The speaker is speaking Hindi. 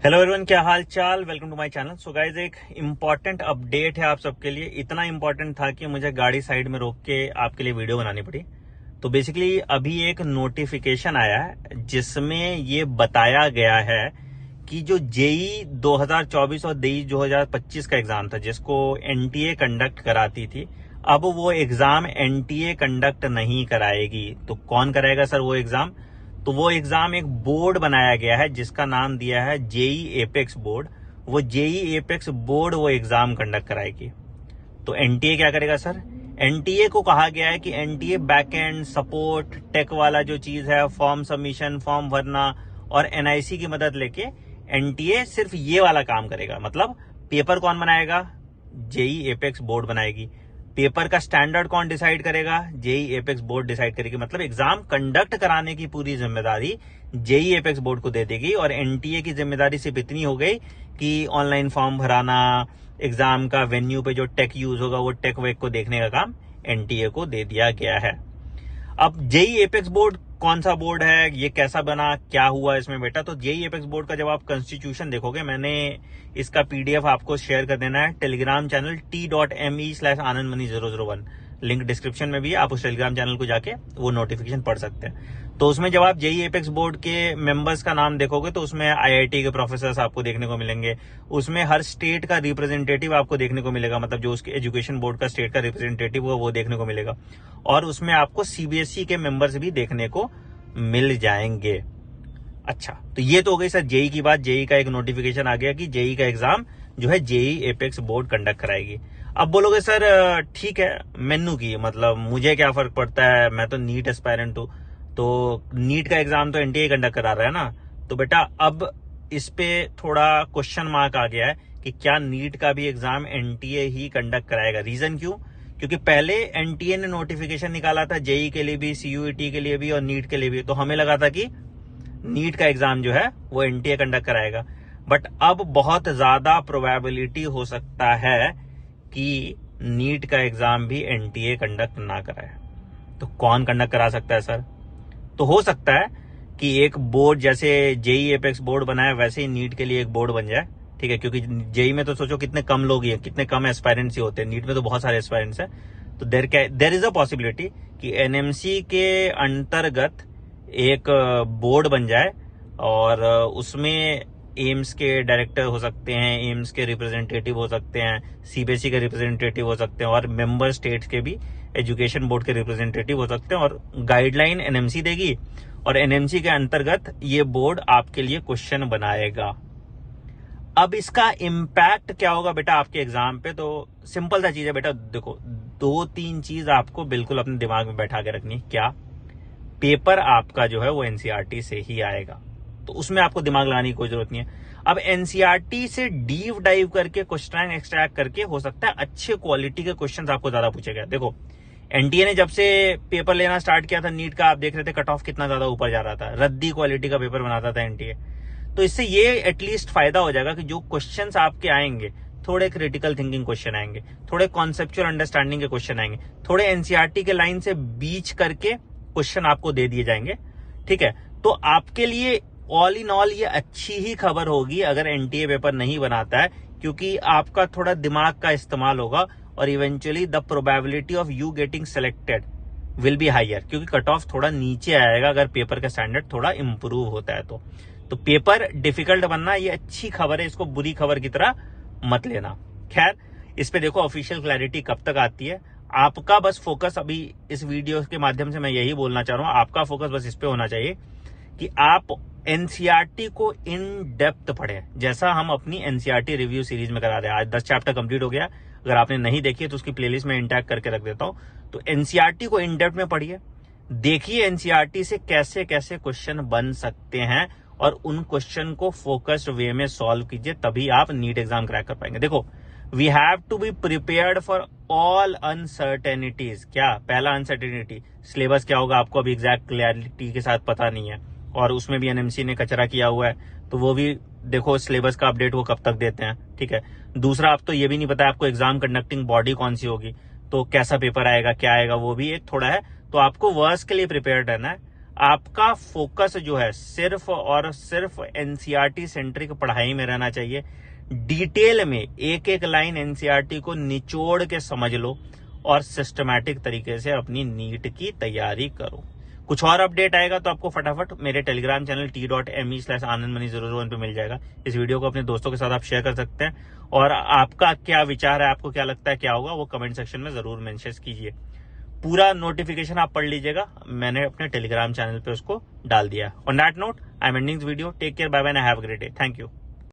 हेलो एवरीवन, क्या हाल चाल। Welcome to my channel. So guys, एक इम्पॉर्टेंट अपडेट है आप सबके लिए। इतना इम्पॉर्टेंट था कि मुझे गाड़ी साइड में रोक के आपके लिए वीडियो बनानी पड़ी। तो बेसिकली अभी एक नोटिफिकेशन आया है जिसमें ये बताया गया है कि जो जेई 2024 और जेई 2025 का एग्जाम था जिसको एनटीए कंडक्ट कराती थी, अब वो एग्जाम एनटीए कंडक्ट नहीं कराएगी। तो कौन कराएगा सर वो एग्जाम? तो वो एग्जाम एक बोर्ड बनाया गया है जिसका नाम दिया है जेई एपेक्स बोर्ड। वो जेई एपेक्स बोर्ड वो एग्जाम कंडक्ट कराएगी। तो एनटीए क्या करेगा सर? एनटीए को कहा गया है कि एनटीए बैकएंड सपोर्ट टेक वाला जो चीज है, फॉर्म सबमिशन, फॉर्म भरना और एनआईसी की मदद लेके एनटीए सिर्फ ये वाला काम करेगा। मतलब पेपर कौन बनाएगा? जेई एपेक्स बोर्ड बनाएगी। पेपर का स्टैंडर्ड कौन डिसाइड करेगा? जेई एपेक्स बोर्ड डिसाइड करेगी। मतलब एग्जाम कंडक्ट कराने की पूरी जिम्मेदारी जेई एपेक्स बोर्ड को दे देगी और एनटीए की जिम्मेदारी सिर्फ इतनी हो गई कि ऑनलाइन फॉर्म भराना, एग्जाम का वेन्यू पे जो टेक यूज होगा वो टेक वेक को देखने का काम एनटीए को दे दिया गया है। अब जेई एपेक्स बोर्ड कौन सा बोर्ड है, ये कैसा बना, क्या हुआ इसमें बेटा? तो जेई एपेक्स बोर्ड का जब आप कॉन्स्टिट्यूशन देखोगे, मैंने इसका पीडीएफ आपको शेयर कर देना है Telegram channel t.me/anandmani001, link description में भी है। आप उस टेलीग्राम चैनल को जाके वो नोटिफिकेशन पढ़ सकते हैं। तो उसमें जब आप जेई एपेक्स बोर्ड के मेंबर्स का नाम देखोगे तो उसमें आईआईटी के प्रोफेसर्स आपको देखने को मिलेंगे। उसमें हर स्टेट का रिप्रेजेंटेटिव आपको देखने को मिलेगा, मतलब जो उसके एजुकेशन बोर्ड का स्टेट का रिप्रेजेंटेटिव हो वो देखने को मिलेगा। और उसमें आपको सीबीएसई के मेंबर्स भी देखने को मिल जाएंगे। अच्छा, तो ये तो हो गई सर जेई की बात। जेई का एक नोटिफिकेशन आ गया कि जेई का एग्जाम जो है जेई एपेक्स बोर्ड कंडक्ट कराएगी। अब बोलोगे सर ठीक है, मेनू की मतलब मुझे क्या फर्क पड़ता है, मैं तो नीट एस्पायरेंट हूं, तो नीट का एग्जाम तो एनटीए कंडक्ट करा रहा है ना। तो बेटा अब इस पे थोड़ा क्वेश्चन मार्क आ गया है कि क्या नीट का भी एग्जाम एनटीए ही कंडक्ट कराएगा। रीजन क्यों? क्योंकि पहले एनटीए ने नोटिफिकेशन निकाला था जेई के लिए भी, सीयूईटी के लिए भी और नीट के लिए भी। तो हमें लगा था कि नीट का एग्जाम जो है वो एनटीए कंडक्ट कराएगा। बट अब बहुत ज्यादा प्रोबेबिलिटी हो सकता है कि नीट का एग्जाम भी एनटीए कंडक्ट ना कराए। तो कौन कंडक्ट करा सकता है सर? तो हो सकता है कि एक बोर्ड जैसे जेई एपेक्स बोर्ड बनाए वैसे ही नीट के लिए एक बोर्ड बन जाए। ठीक है, क्योंकि जेई में तो सोचो कितने कम लोग ही हैं, कितने कम एस्पायरेंट्स ही होते हैं। नीट में तो बहुत सारे एस्पायरेंट्स हैं। तो देर इज अ पॉसिबिलिटी कि एनएमसी के अंतर्गत एक बोर्ड बन जाए और उसमें एम्स के डायरेक्टर हो सकते हैं, एम्स के रिप्रेजेंटेटिव हो सकते हैं, सीबीएसई के रिप्रेजेंटेटिव हो सकते हैं और मेंबर स्टेट्स के भी एजुकेशन बोर्ड के रिप्रेजेंटेटिव हो सकते हैं। और गाइडलाइन एनएमसी देगी और एनएमसी के अंतर्गत ये बोर्ड आपके लिए क्वेश्चन बनाएगा। अब इसका इम्पैक्ट क्या होगा बेटा आपके एग्जाम पे? तो सिंपल सा चीज है बेटा, देखो 2-3 चीज आपको बिल्कुल अपने दिमाग में बैठा के रखनी है। क्या? पेपर आपका जो है वो एनसीईआरटी से ही आएगा, तो उसमें आपको दिमाग लगाने की कोई जरूरत नहीं है। अब एनसीईआरटी से डीप डाइव करके क्वेश्चन एक्सट्रैक्ट करके हो सकता है अच्छे क्वालिटी के क्वेश्चन आपको ज्यादा पूछे गए। देखो एनटीए ने जब से पेपर लेना स्टार्ट किया था नीट का, आप देख रहे थे कट ऑफ कितना ज्यादा ऊपर जा रहा था, रद्दी क्वालिटी का पेपर बनाता था एनटीए। तो इससे ये एटलीस्ट फायदा हो जाएगा कि जो क्वेश्चंस आपके आएंगे थोड़े क्रिटिकल थिंकिंग क्वेश्चन आएंगे, थोड़े कॉन्सेप्चुअल अंडरस्टैंडिंग के क्वेश्चन आएंगे, थोड़े एनसीईआरटी के लाइन से बीच करके क्वेश्चन आपको दे दिए जाएंगे। ठीक है, तो आपके लिए ऑल इन ऑल ये अच्छी ही खबर होगी अगर एनटीए पेपर नहीं बनाता है, क्योंकि आपका थोड़ा दिमाग का इस्तेमाल होगा और eventually the probability of you getting selected will be higher, क्योंकि कट ऑफ थोड़ा नीचे आएगा अगर पेपर का स्टैंडर्ड थोड़ा इंप्रूव होता है। तो पेपर डिफिकल्ट बनना ये अच्छी खबर है, इसको बुरी खबर की तरह मत लेना। खैर, इस पे देखो ऑफिशियल क्लैरिटी कब तक आती है। आपका बस फोकस अभी इस वीडियो के माध्यम से मैं यही बोलना चाह रहा हूं, आपका फोकस बस इस पे होना चाहिए कि आप एनसीईआरटी को इन डेप्थ पढ़े, जैसा हम अपनी एनसीईआरटी रिव्यू सीरीज में करा रहे हैं। आज 10 चैप्टर कंप्लीट हो गया। अगर आपने नहीं देखी है तो उसकी प्लेलिस्ट में इंटैग करके रख देता हूं। तो एनसीईआरटी को इन डेप्थ में पढ़िए, देखिए एनसीईआरटी से कैसे कैसे क्वेश्चन बन सकते हैं और उन क्वेश्चन को फोकस्ड वे में सॉल्व कीजिए, तभी आप नीट एग्जाम क्रैक कर पाएंगे। देखो, we have to be prepared for all uncertainties. क्या? पहला अनसर्टेनिटी, सिलेबस क्या होगा आपको अभी एग्जैक्ट क्लैरिटी के साथ पता नहीं है और उसमें भी एनएमसी ने कचरा किया हुआ है, तो वो भी देखो सिलेबस का अपडेट वो कब तक देते हैं। ठीक है, दूसरा आप तो ये भी नहीं पता आपको एग्जाम कंडक्टिंग बॉडी कौन सी होगी, तो कैसा पेपर आएगा, क्या आएगा, वो भी एक थोड़ा है। तो आपको वर्स्ट के लिए प्रिपेयर रहना है। आपका फोकस जो है सिर्फ और सिर्फ एनसीईआरटी सेंट्रिक पढ़ाई में रहना चाहिए। डिटेल में एक एक लाइन एनसीईआरटी को निचोड़ के समझ लो और सिस्टमैटिक तरीके से अपनी नीट की तैयारी करो। कुछ और अपडेट आएगा तो आपको फटाफट मेरे टेलीग्राम चैनल t.me/anandmani 001 पे मिल जाएगा। इस वीडियो को अपने दोस्तों के साथ आप शेयर कर सकते हैं और आपका क्या विचार है, आपको क्या लगता है क्या होगा, वो कमेंट सेक्शन में जरूर मेंशन कीजिए। पूरा नोटिफिकेशन आप पढ़ लीजिएगा, मैंने अपने टेलीग्राम चैनल पे उसको डाल दिया। On that note I am ending this video. Take care, bye bye, have a great day. Thank you.